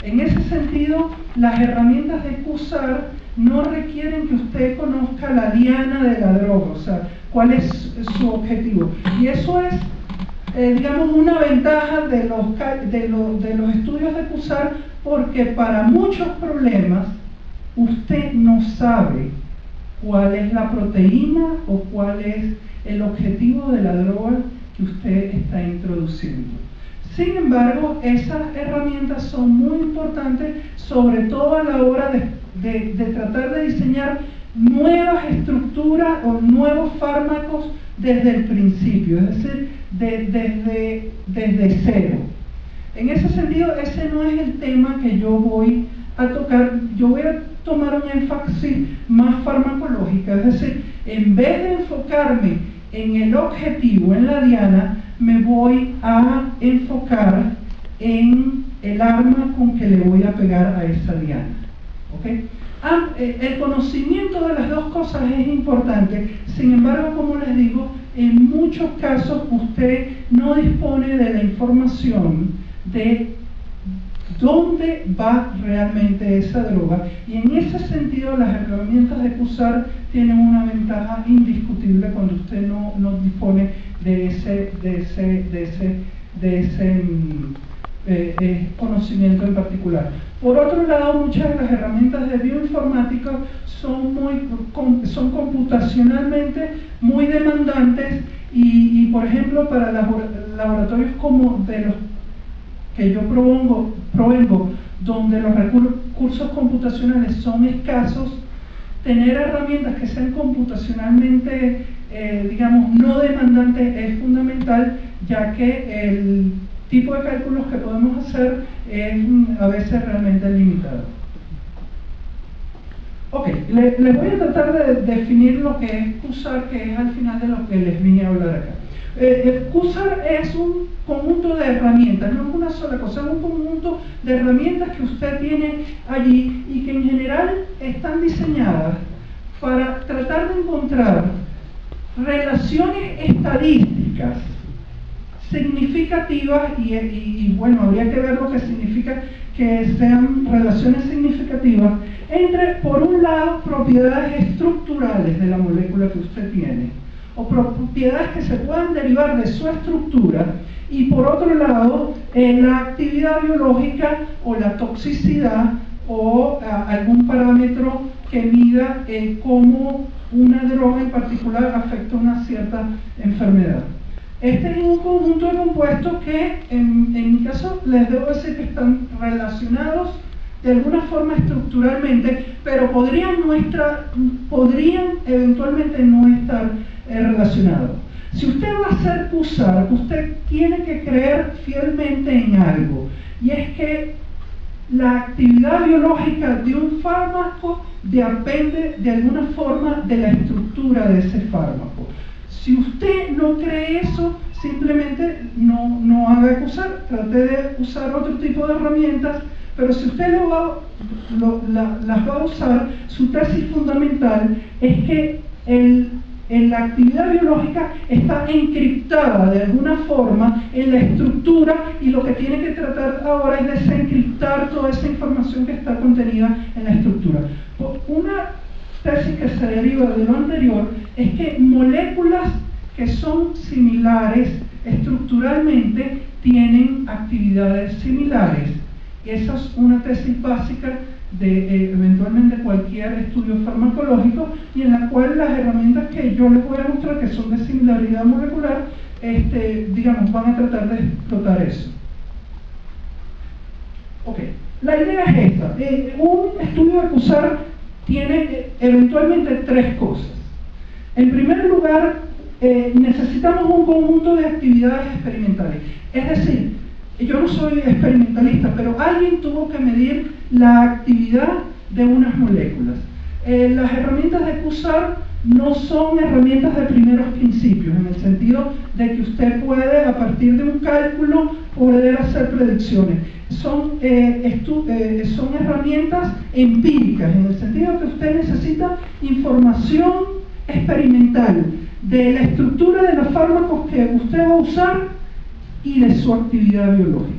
En ese sentido, las herramientas de QSAR no requieren que usted conozca la diana de la droga, o sea, cuál es su objetivo. Y eso es, digamos, una ventaja de los estudios de QSAR, porque para muchos problemas usted no sabe cuál es la proteína o cuál es el objetivo de la droga que usted está introduciendo. Sin embargo, esas herramientas son muy importantes, sobre todo a la hora de tratar de diseñar nuevas estructuras o nuevos fármacos desde el principio, es decir, desde cero. En ese sentido, ese no es el tema que yo voy a tocar. Yo voy a tomar un énfasis más farmacológico, es decir, en vez de enfocarme en el objetivo, en la diana, me voy a enfocar en el arma con que le voy a pegar a esa diana. ¿Okay? El conocimiento de las dos cosas es importante. Sin embargo, como les digo, en muchos casos usted no dispone de la información de dónde va realmente esa droga, y en ese sentido las herramientas de QSAR tienen una ventaja indiscutible cuando usted no dispone de ese conocimiento en particular. Por otro lado, muchas de las herramientas de bioinformática son computacionalmente muy demandantes y por ejemplo, para laboratorios como de los que yo provengo, donde los recursos computacionales son escasos, tener herramientas que sean computacionalmente, digamos, no demandantes es fundamental, ya que el tipo de cálculos que podemos hacer es a veces realmente limitado. Ok, les voy a tratar de definir lo que es QSAR, que es al final de lo que les vine a hablar acá. QSAR es un conjunto de herramientas, no es una sola cosa, es un conjunto de herramientas que usted tiene allí y que en general están diseñadas para tratar de encontrar relaciones estadísticas significativas y bueno, habría que ver lo que significa que sean relaciones significativas entre, por un lado, propiedades estructurales de la molécula que usted tiene, o propiedades que se puedan derivar de su estructura, y por otro lado, la actividad biológica o la toxicidad o algún parámetro que mida cómo una droga en particular afecta una cierta enfermedad. Este es un conjunto de compuestos que, en mi caso, les debo decir que están relacionados de alguna forma estructuralmente, pero podrían eventualmente no estar relacionados. Si usted va a hacer QSAR, usted tiene que creer fielmente en algo, y es que la actividad biológica de un fármaco depende de alguna forma de la estructura de ese fármaco. Si usted no cree eso, simplemente no haga QSAR, trate de usar otro tipo de herramientas, pero si usted las va a usar, su tesis fundamental es que la actividad biológica está encriptada de alguna forma en la estructura, y lo que tiene que tratar ahora es desencriptar toda esa información que está contenida en la estructura. Una tesis que se deriva de lo anterior es que moléculas que son similares estructuralmente tienen actividades similares. Esa es una tesis básica de eventualmente cualquier estudio farmacológico, y en la cual las herramientas que yo les voy a mostrar, que son de similaridad molecular, digamos, van a tratar de explotar eso. Ok, la idea es esta. Un estudio de QSAR tiene eventualmente tres cosas. En primer lugar, necesitamos un conjunto de actividades experimentales. Es decir, yo no soy experimentalista, pero alguien tuvo que medir la actividad de unas moléculas. Las herramientas de QSAR no son herramientas de primeros principios, en el sentido de que usted puede, a partir de un cálculo, poder hacer predicciones. Son herramientas empíricas, en el sentido de que usted necesita información experimental de la estructura de los fármacos que usted va a usar y de su actividad biológica.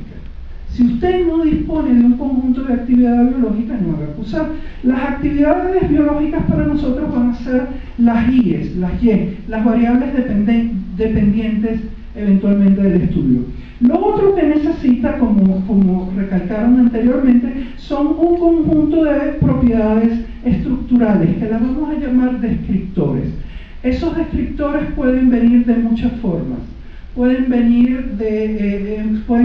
Si usted no dispone de un conjunto de actividades biológicas, no haga acusar. Las actividades biológicas para nosotros van a ser las IES, las variables dependientes eventualmente del estudio. Lo otro que necesita, como recalcaron anteriormente, son un conjunto de propiedades estructurales, que las vamos a llamar descriptores. Esos descriptores pueden venir de muchas formas. Pueden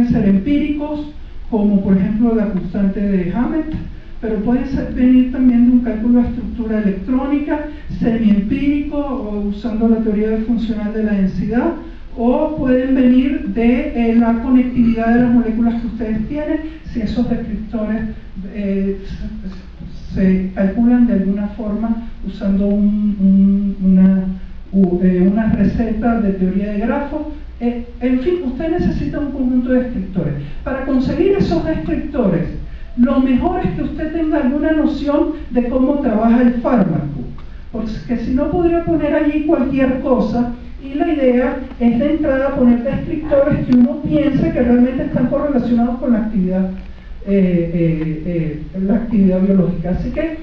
ser empíricos, como por ejemplo la constante de Hammett, pero pueden venir también de un cálculo de estructura electrónica, semiempírico, o usando la teoría funcional de la densidad, o pueden venir de la conectividad de las moléculas que ustedes tienen, si esos descriptores se calculan de alguna forma usando una receta de teoría de grafos. En fin, usted necesita un conjunto de descriptores. Para conseguir esos descriptores, lo mejor es que usted tenga alguna noción de cómo trabaja el fármaco, porque si no podría poner allí cualquier cosa, y la idea es de entrada poner descriptores que uno piense que realmente están correlacionados con la actividad biológica. Así que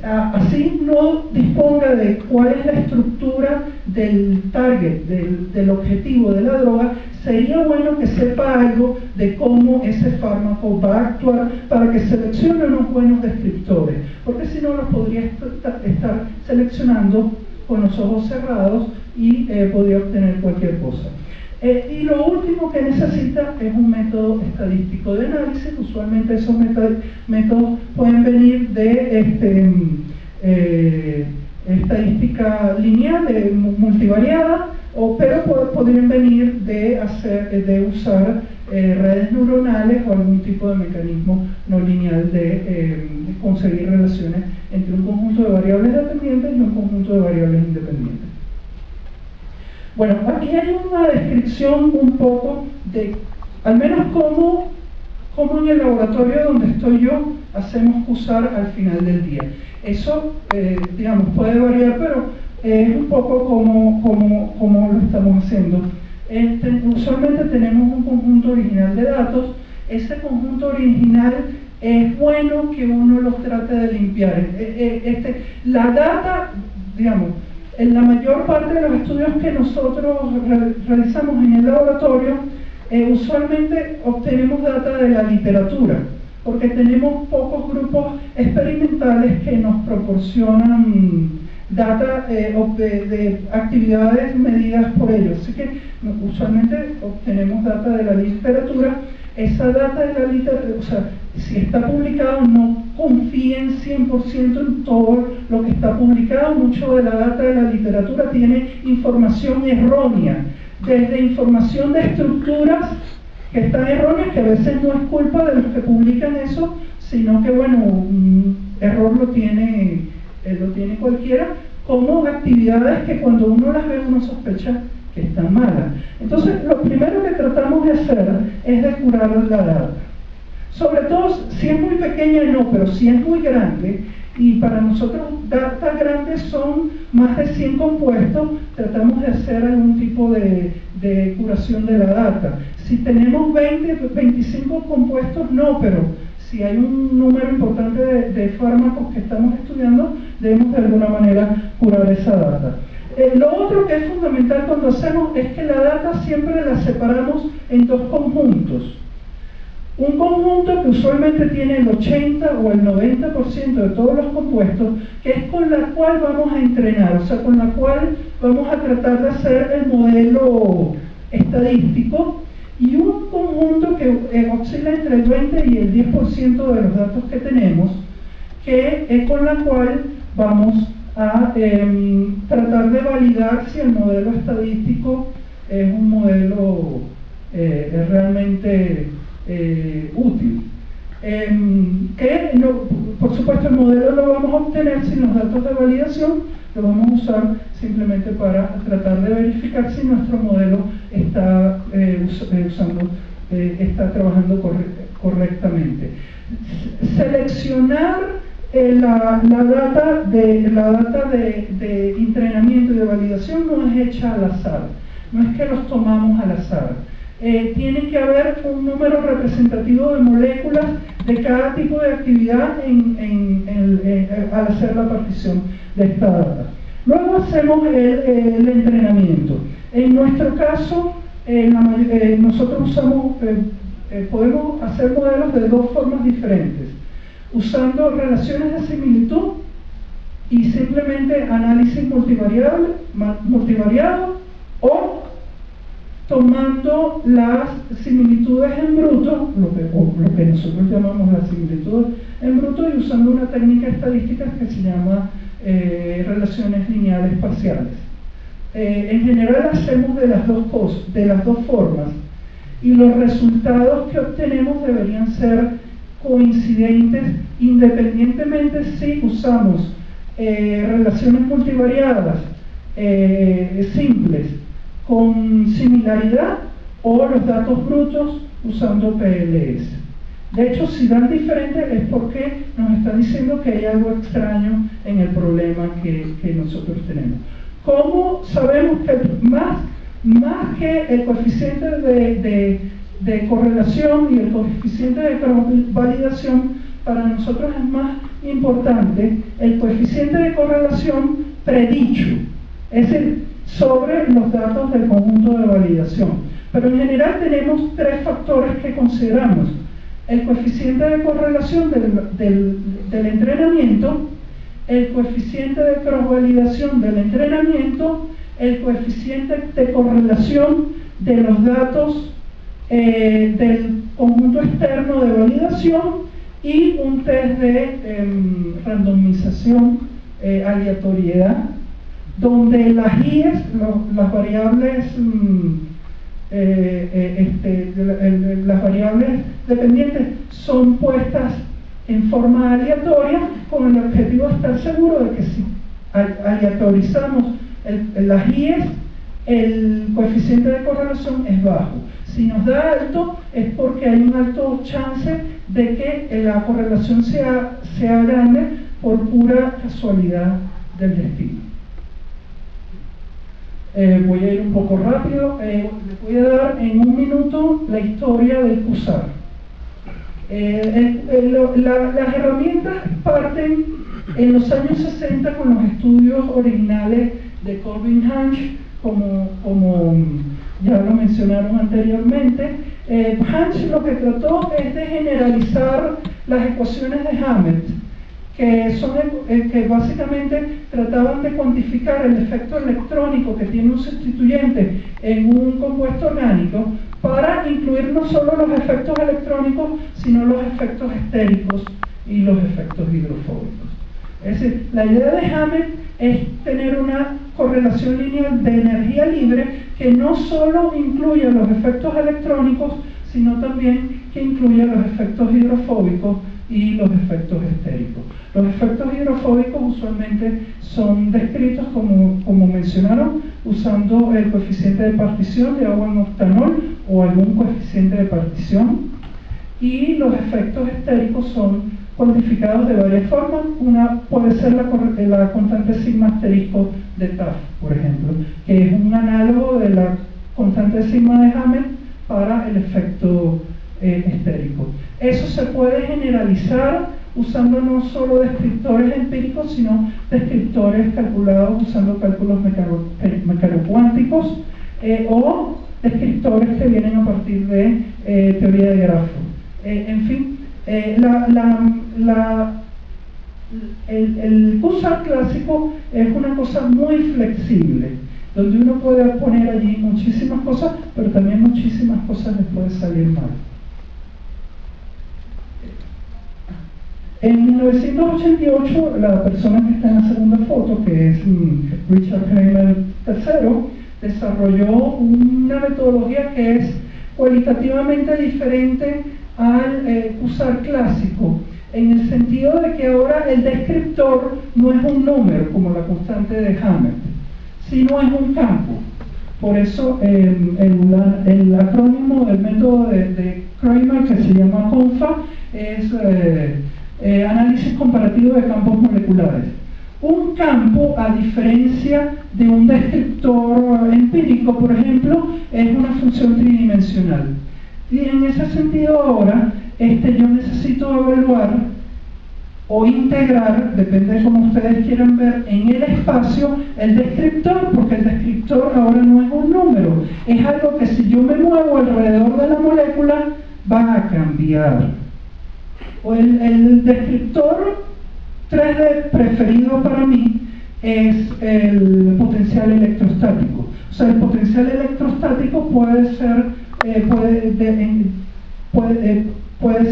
así no disponga de cuál es la estructura del target, del objetivo de la droga, sería bueno que sepa algo de cómo ese fármaco va a actuar para que seleccione unos buenos descriptores, porque si no los podría estar seleccionando con los ojos cerrados y podría obtener cualquier cosa. Y lo último que necesita es un método estadístico de análisis. Usualmente esos métodos pueden venir de estadística lineal, multivariada, pero podrían venir de usar redes neuronales o algún tipo de mecanismo no lineal de conseguir relaciones entre un conjunto de variables dependientes y un conjunto de variables independientes. Bueno, aquí hay una descripción un poco de, al menos cómo en el laboratorio donde estoy yo, hacemos usar al final del día. Eso, digamos, puede variar, pero es un poco como lo estamos haciendo. Usualmente tenemos un conjunto original de datos. Ese conjunto original es bueno que uno los trate de limpiar. La data, digamos, en la mayor parte de los estudios que nosotros realizamos en el laboratorio, usualmente obtenemos data de la literatura, porque tenemos pocos grupos experimentales que nos proporcionan data de actividades medidas por ellos. Así que usualmente obtenemos data de la literatura. Esa data de la literatura, o sea, si está publicado, no confíen 100% en todo lo que está publicado. Mucho de la data de la literatura tiene información errónea, desde información de estructuras que están erróneas, que a veces no es culpa de los que publican eso, sino que, bueno, un error lo tiene cualquiera, como actividades que cuando uno las ve uno sospecha que están malas. Entonces, lo primero que tratamos de hacer es depurar la data. Sobre todo, si es muy pequeña no, pero si es muy grande, y para nosotros data grandes son más de 100 compuestos, tratamos de hacer algún tipo de curación de la data. Si tenemos 20, 25 compuestos, no, pero si hay un número importante de fármacos que estamos estudiando, debemos de alguna manera curar esa data. Lo otro que es fundamental cuando hacemos es que la data siempre la separamos en dos conjuntos. Un conjunto que usualmente tiene el 80 o el 90% de todos los compuestos, que es con la cual vamos a entrenar, o sea, con la cual vamos a tratar de hacer el modelo estadístico, y un conjunto que oscila entre el 20 y el 10% de los datos que tenemos, que es con la cual vamos a tratar de validar si el modelo estadístico es un modelo realmente útil. Por supuesto, el modelo lo vamos a obtener sin los datos de validación, lo vamos a usar simplemente para tratar de verificar si nuestro modelo está está trabajando correctamente. Seleccionar la data de entrenamiento y de validación no es hecha al azar, no es que los tomamos al azar. tiene que haber un número representativo de moléculas de cada tipo de actividad al hacer la partición de esta data. Luego hacemos el entrenamiento. En nuestro caso, nosotros usamos, podemos hacer modelos de dos formas diferentes, usando relaciones de similitud y simplemente análisis multivariado, o tomando las similitudes en bruto, lo que nosotros llamamos las similitudes en bruto, y usando una técnica estadística que se llama relaciones lineales parciales. En general hacemos de las dos formas, y los resultados que obtenemos deberían ser coincidentes independientemente si usamos relaciones multivariadas simples con similaridad o los datos brutos usando PLS. De hecho, si dan diferente es porque nos están diciendo que hay algo extraño en el problema que nosotros tenemos. ¿Cómo sabemos que más que el coeficiente de correlación y el coeficiente de validación, para nosotros es más importante el coeficiente de correlación predicho, es decir, sobre los datos del conjunto de validación? Pero en general tenemos tres factores que consideramos: el coeficiente de correlación del entrenamiento, el coeficiente de cross-validación del entrenamiento, el coeficiente de correlación de los datos del conjunto externo de validación, y un test de randomización, aleatoriedad, donde las IES, las variables las variables dependientes son puestas en forma aleatoria, con el objetivo de estar seguro de que si aleatorizamos las IES, el coeficiente de correlación es bajo. Si nos da alto, es porque hay un alto chance de que la correlación sea grande por pura casualidad del destino. Voy a ir un poco rápido. Les voy a dar en un minuto la historia del QSAR. Las herramientas parten en los años 60 con los estudios originales de Corbin Hansch, como ya lo mencionaron anteriormente. Hansch lo que trató es de generalizar las ecuaciones de Hammett, que básicamente trataban de cuantificar el efecto electrónico que tiene un sustituyente en un compuesto orgánico, para incluir no solo los efectos electrónicos, sino los efectos estéricos y los efectos hidrofóbicos. Es decir, la idea de Hammett es tener una correlación lineal de energía libre que no solo incluya los efectos electrónicos, sino también que incluya los efectos hidrofóbicos y los efectos estéricos. Los efectos hidrofóbicos usualmente son descritos, como mencionaron, usando el coeficiente de partición de agua en octanol o algún coeficiente de partición, y los efectos estéricos son cuantificados de varias formas. Una puede ser la constante sigma asterisco de Taft, por ejemplo, que es un análogo de la constante sigma de Hammett para el efecto estérico. Eso se puede generalizar usando no solo descriptores empíricos, sino descriptores calculados usando cálculos mecanocuánticos, o descriptores que vienen a partir de teoría de grafos. En fin, el QSAR clásico es una cosa muy flexible, donde uno puede poner allí muchísimas cosas, pero también muchísimas cosas les puede salir mal. En 1988, la persona que está en la segunda foto, que es Richard Kramer III, desarrolló una metodología que es cualitativamente diferente al QSAR clásico, en el sentido de que ahora el descriptor no es un número como la constante de Hammett, sino es un campo. Por eso el acrónimo del método de Kramer, que se llama CONFA, es análisis comparativo de campos moleculares. un campo, a diferencia de un descriptor empírico, por ejemplo, es una función tridimensional. Y en ese sentido ahora, yo necesito evaluar o integrar, depende de cómo ustedes quieran ver, en el espacio el descriptor, porque el descriptor ahora no es un número, es algo que si yo me muevo alrededor de la molécula va a cambiar. O el descriptor 3D preferido para mí es el potencial electrostático. O sea, el potencial electrostático puede ser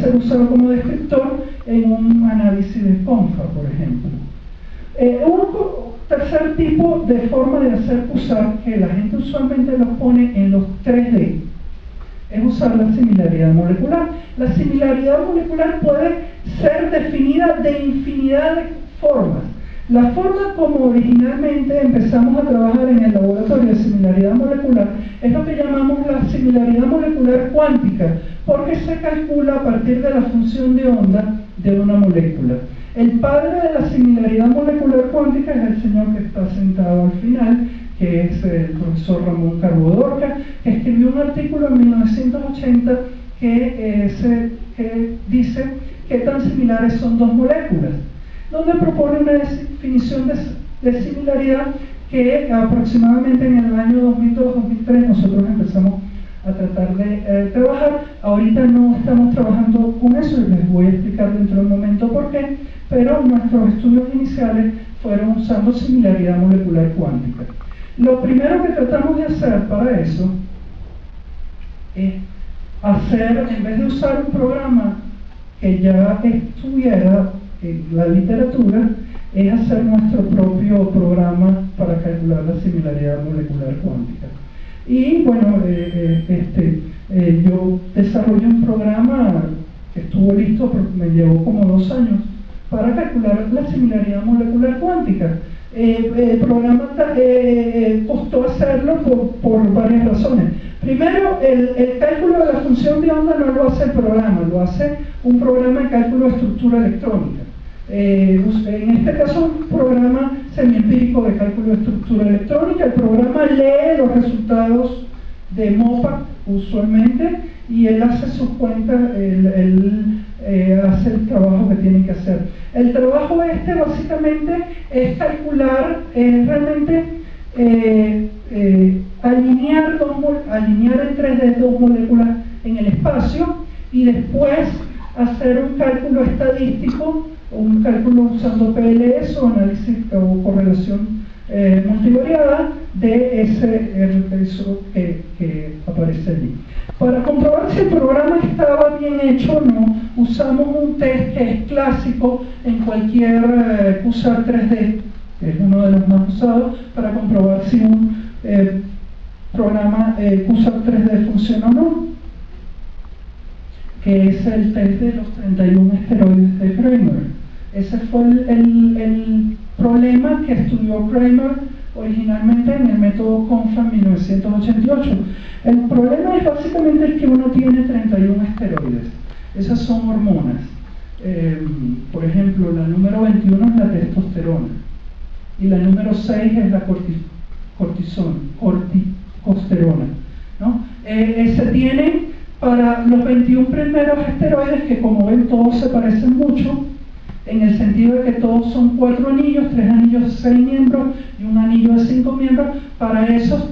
ser usado como descriptor en un análisis de CONFA, por ejemplo. Un tercer tipo de forma de hacer QSAR, que la gente usualmente lo pone en los 3D, es usar la similaridad molecular. La similaridad molecular puede ser definida de infinidad de formas. La forma como originalmente empezamos a trabajar en el laboratorio de similaridad molecular es lo que llamamos la similaridad molecular cuántica, porque se calcula a partir de la función de onda de una molécula. El padre de la similaridad molecular cuántica es el señor que está sentado al final, que es el profesor Ramón Calvo Dorca, que escribió un artículo en 1980 que dice qué tan similares son dos moléculas, donde propone una definición de similaridad que aproximadamente en el año 2002-2003 nosotros empezamos a tratar de trabajar. Ahorita no estamos trabajando con eso y les voy a explicar dentro de un momento por qué, pero nuestros estudios iniciales fueron usando similaridad molecular cuántica. Lo primero que tratamos de hacer para eso es hacer, en vez de usar un programa que ya estuviera en la literatura, es hacer nuestro propio programa para calcular la similaridad molecular cuántica. Y bueno, yo desarrollé un programa que estuvo listo, pero me llevó como 2 años, para calcular la similaridad molecular cuántica. El programa costó hacerlo por varias razones. Primero, el cálculo de la función de onda no lo hace el programa, lo hace un programa de cálculo de estructura electrónica. En este caso, un programa semiempírico de cálculo de estructura electrónica. El programa lee los resultados de MOPAC usualmente y él hace sus cuentas, él hace el trabajo que tiene que hacer. El trabajo básicamente es calcular, realmente alinear en 3D dos moléculas en el espacio y después hacer un cálculo estadístico, un cálculo usando PLS o análisis o correlación multivariada de eso que aparece allí. Para comprobar si el programa estaba bien hecho o no, usamos un test que es clásico en cualquier QSAR 3D, que es uno de los más usados, para comprobar si un programa QSAR 3D funciona o no, que es el test de los 31 esteroides de Kramer. Ese fue el problema que estudió Kramer originalmente en el método CONFA en 1988. El problema es básicamente que uno tiene 31 esteroides. Esas son hormonas. Por ejemplo, la número 21 es la testosterona y la número 6 es la corticosterona, ¿no? Se tienen para los 21 primeros esteroides, que como ven todos se parecen mucho, en el sentido de que todos son 4 anillos, 3 anillos de 6 miembros y un anillo de 5 miembros. Para los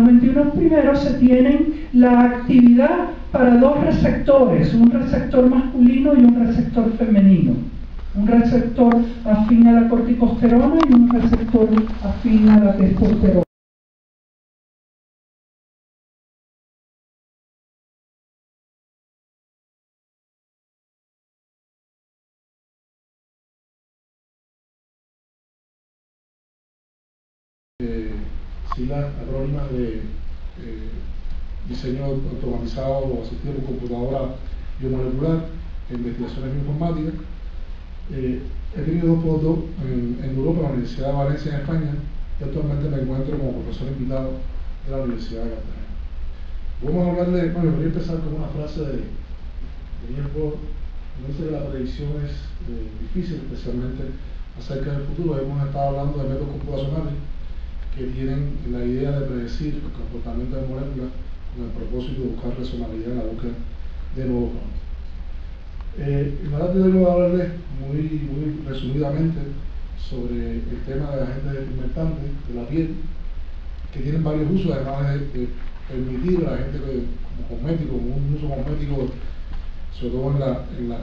21 primeros se tienen la actividad para 2 receptores, un receptor masculino y un receptor femenino. Un receptor afín a la corticosterona y un receptor afín a la testosterona. Siglas acrónimas de diseño automatizado o asistido por computadora biomolecular e investigaciones bioinformáticas. He tenido 2 postdocs en Europa, en la Universidad de Valencia en España, y actualmente me encuentro como profesor invitado de la Universidad de Cartagena. Vamos a hablar de, bueno, voy a empezar con una frase de Niels Bohr. No sé que la predicción es difícil, especialmente acerca del futuro. Hemos estado hablando de métodos computacionales que tienen la idea de predecir el comportamiento de moléculas con el propósito de buscar racionalidad en la búsqueda de nuevos fármacos. En ahora tengo hablarles muy resumidamente sobre el tema de agentes despigmentantes de la piel, que tienen varios usos, además de permitir a la gente como cosmético, como un uso cosmético, sobre todo en las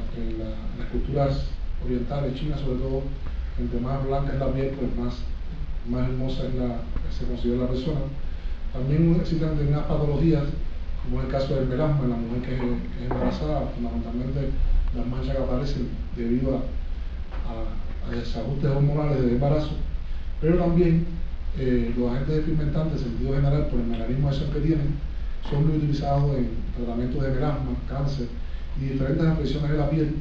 culturas orientales, chinas sobre todo, entre más blanca es la piel, pues más hermosa se considera la persona. También existen determinadas patologías, como es el caso del melasma en la mujer que es embarazada, fundamentalmente las manchas que aparecen debido a desajustes hormonales del embarazo, pero también los agentes despigmentantes en sentido general, por el mecanismo de acción que tienen, son muy utilizados en tratamientos de melasma, cáncer y diferentes afecciones de la piel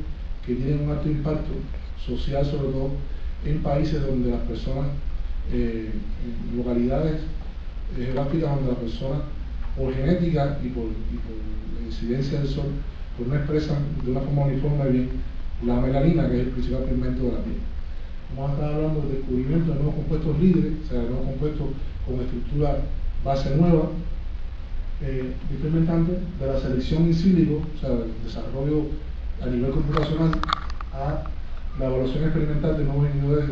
que tienen un alto impacto social, sobre todo en países donde las personas, en localidades geográficas donde las personas, por genética y por la incidencia del sol, pues no expresan de una forma uniforme bien la melanina, que es el principal pigmento de la piel. Vamos a estar hablando del descubrimiento de nuevos compuestos líderes, o sea, de nuevos compuestos con estructura base nueva, despigmentantes, de la selección in silico, o sea, del desarrollo a nivel computacional, a la evaluación experimental de nuevos inhibidores